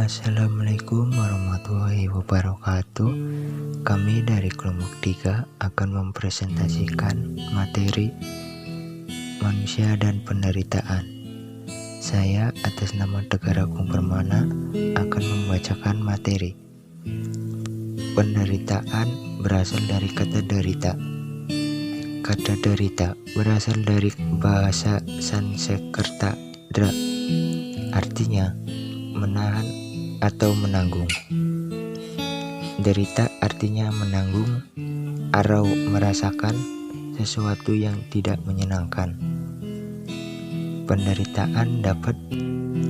Assalamualaikum warahmatullahi wabarakatuh. Kami dari kelompok 3 akan mempresentasikan materi manusia dan penderitaan. Saya atas nama Tegar Agung Permana akan membacakan materi. Penderitaan berasal dari kata derita. Kata derita berasal dari bahasa Sanskerta dra, artinya menahan atau menanggung. Derita artinya menanggung atau merasakan sesuatu yang tidak menyenangkan. Penderitaan dapat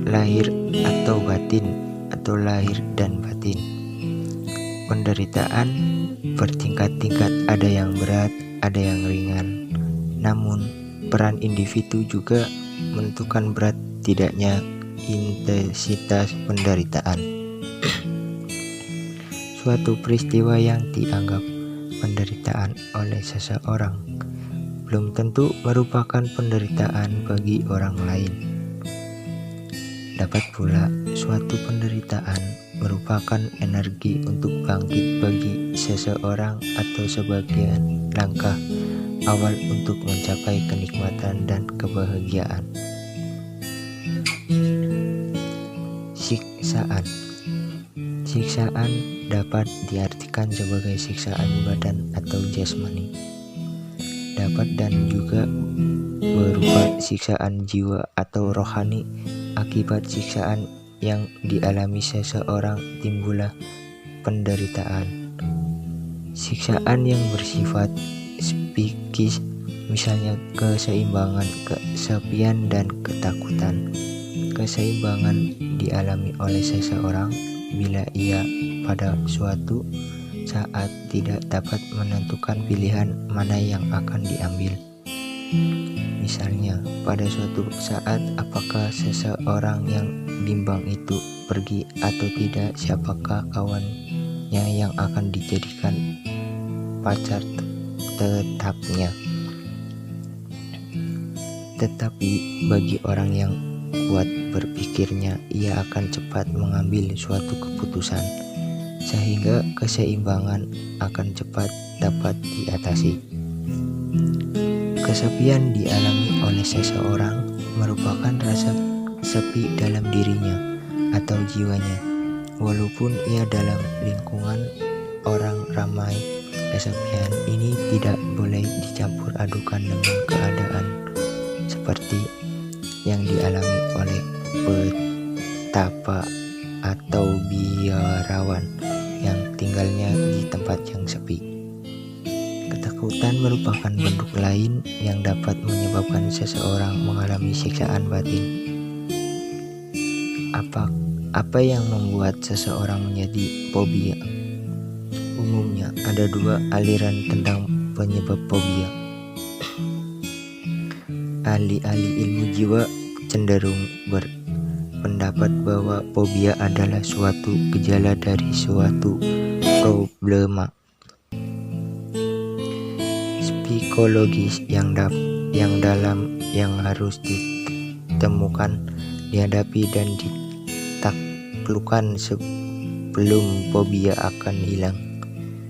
lahir atau batin atau lahir dan batin. Penderitaan bertingkat-tingkat, ada yang berat, ada yang ringan. Namun peran individu juga menentukan berat tidaknya intensitas penderitaan. Suatu peristiwa yang dianggap penderitaan oleh seseorang belum tentu merupakan penderitaan bagi orang lain. Dapat pula suatu penderitaan merupakan energi untuk bangkit bagi seseorang atau sebagian langkah awal untuk mencapai kenikmatan dan kebahagiaan. Siksaan. Siksaan dapat diartikan sebagai siksaan badan atau jasmani. Dapat dan juga berupa siksaan jiwa atau rohani. Akibat siksaan yang dialami seseorang timbullah penderitaan. Siksaan yang bersifat psikis, misalnya keseimbangan, kesepian, dan ketakutan. Keseimbangan dialami oleh seseorang bila ia pada suatu saat tidak dapat menentukan pilihan mana yang akan diambil. Misalnya, pada suatu saat apakah seseorang yang bimbang itu pergi atau tidak, siapakah kawannya yang akan dijadikan pacar tetapnya. Tetapi bagi orang yang kuat berpikirnya, ia akan cepat mengambil suatu keputusan sehingga keseimbangan akan cepat dapat diatasi. Kesepian dialami oleh seseorang merupakan rasa sepi dalam dirinya atau jiwanya. Walaupun ia dalam lingkungan orang ramai, kesepian ini tidak boleh dicampur adukan dengan keadaan seperti yang dialami oleh petapa atau biarawan yang tinggalnya di tempat yang sepi. Ketakutan merupakan bentuk lain yang dapat menyebabkan seseorang mengalami siksaan batin. Apa yang membuat seseorang menjadi fobia? Umumnya ada dua aliran tentang penyebab fobia. Ahli-ahli ilmu jiwa cenderung berpendapat bahwa fobia adalah suatu gejala dari suatu problema psikologis yang harus ditemukan, dihadapi dan ditaklukkan sebelum fobia akan hilang.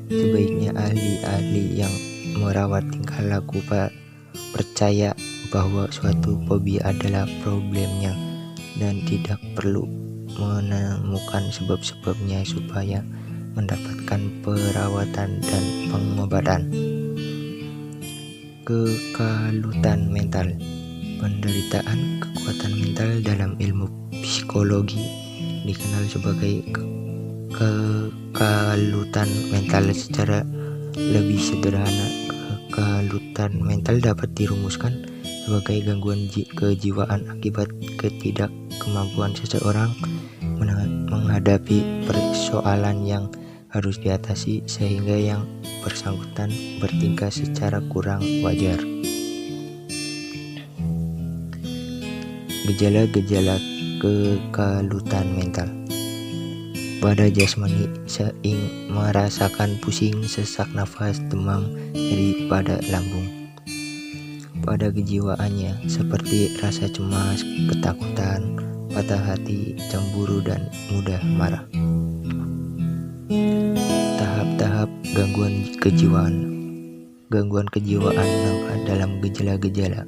Sebaiknya ahli-ahli yang merawat tingkah laku percaya bahwa suatu fobia adalah problemnya dan tidak perlu menemukan sebab-sebabnya supaya mendapatkan perawatan dan pengobatan. Kekalutan mental. Penderitaan kekuatan mental dalam ilmu psikologi dikenal sebagai kekalutan mental. Secara lebih sederhana, kekalutan mental dapat dirumuskan sebagai gangguan kejiwaan akibat ketidakkemampuan seseorang menghadapi persoalan yang harus diatasi sehingga yang bersangkutan bertingkah secara kurang wajar. Gejala-gejala kekalutan mental. Pada jasmani, merasakan pusing, sesak nafas, demam, nyeri pada lambung. Pada kejiwaannya seperti rasa cemas, ketakutan, patah hati, cemburu, dan mudah marah. Tahap-tahap gangguan kejiwaan. Gangguan kejiwaan nampak dalam gejala-gejala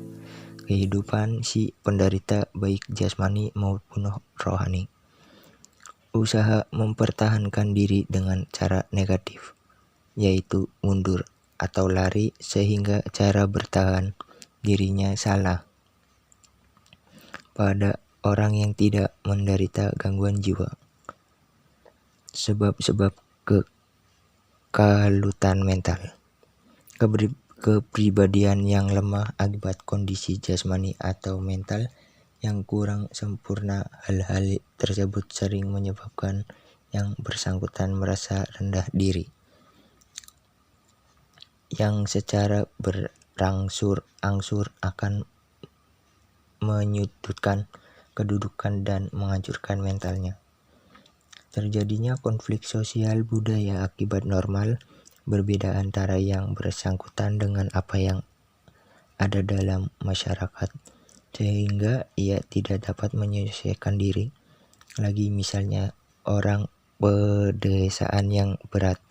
kehidupan si penderita baik jasmani maupun rohani. Usaha mempertahankan diri dengan cara negatif, yaitu mundur atau lari sehingga cara bertahan dirinya salah. Pada orang yang tidak menderita gangguan jiwa, sebab-sebab kekalutan mental. Kepribadian yang lemah akibat kondisi jasmani atau mental yang kurang sempurna. Hal-hal tersebut sering menyebabkan yang bersangkutan merasa rendah diri, yang secara berangsur-angsur akan menyudutkan kedudukan dan menghancurkan mentalnya. Terjadinya konflik sosial budaya akibat normal berbeda antara yang bersangkutan dengan apa yang ada dalam masyarakat, sehingga ia tidak dapat menyesuaikan diri. Lagi misalnya orang pedesaan yang berat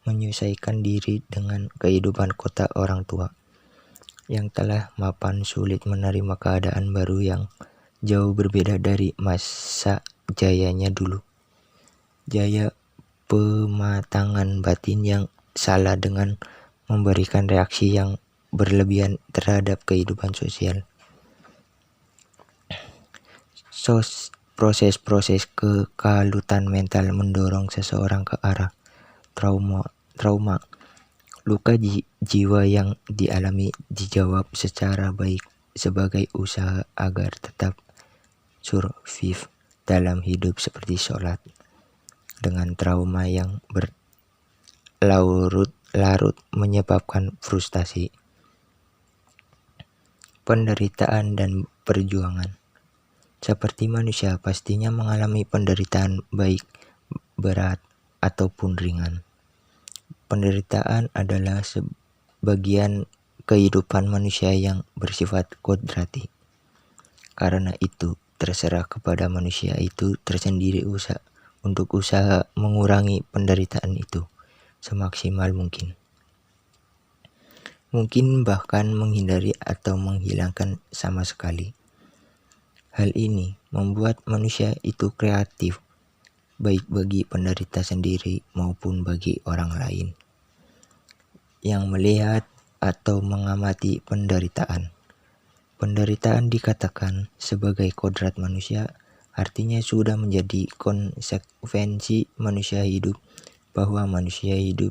menyesuaikan diri dengan kehidupan kota orang tua yang telah mapan sulit menerima keadaan baru yang jauh berbeda dari masa jayanya dulu. Jaya pematangan batin yang salah dengan memberikan reaksi yang berlebihan terhadap kehidupan sosial. Proses-proses kekalutan mental mendorong seseorang ke arah trauma. Luka jiwa yang dialami dijawab secara baik sebagai usaha agar tetap survive dalam hidup seperti sholat. Dengan trauma yang berlarut-larut menyebabkan frustasi, penderitaan, dan perjuangan. Seperti manusia pastinya mengalami penderitaan baik berat ataupun ringan. Penderitaan adalah sebagian kehidupan manusia yang bersifat kodrati. Karena itu, terserah kepada manusia itu tersendiri untuk usaha mengurangi penderitaan itu semaksimal mungkin. Mungkin bahkan menghindari atau menghilangkan sama sekali. Hal ini membuat manusia itu kreatif, baik bagi penderita sendiri maupun bagi orang lain yang melihat atau mengamati penderitaan. Penderitaan dikatakan sebagai kodrat manusia, artinya sudah menjadi konsekuensi manusia hidup, bahwa manusia hidup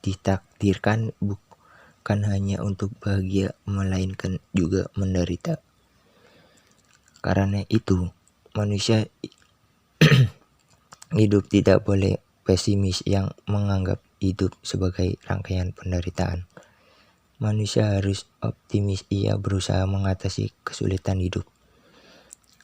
ditakdirkan bukan hanya untuk bahagia, melainkan juga menderita. Karena itu, manusia hidup tidak boleh pesimis yang menganggap hidup sebagai rangkaian penderitaan. Manusia harus optimis, ia berusaha mengatasi kesulitan hidup.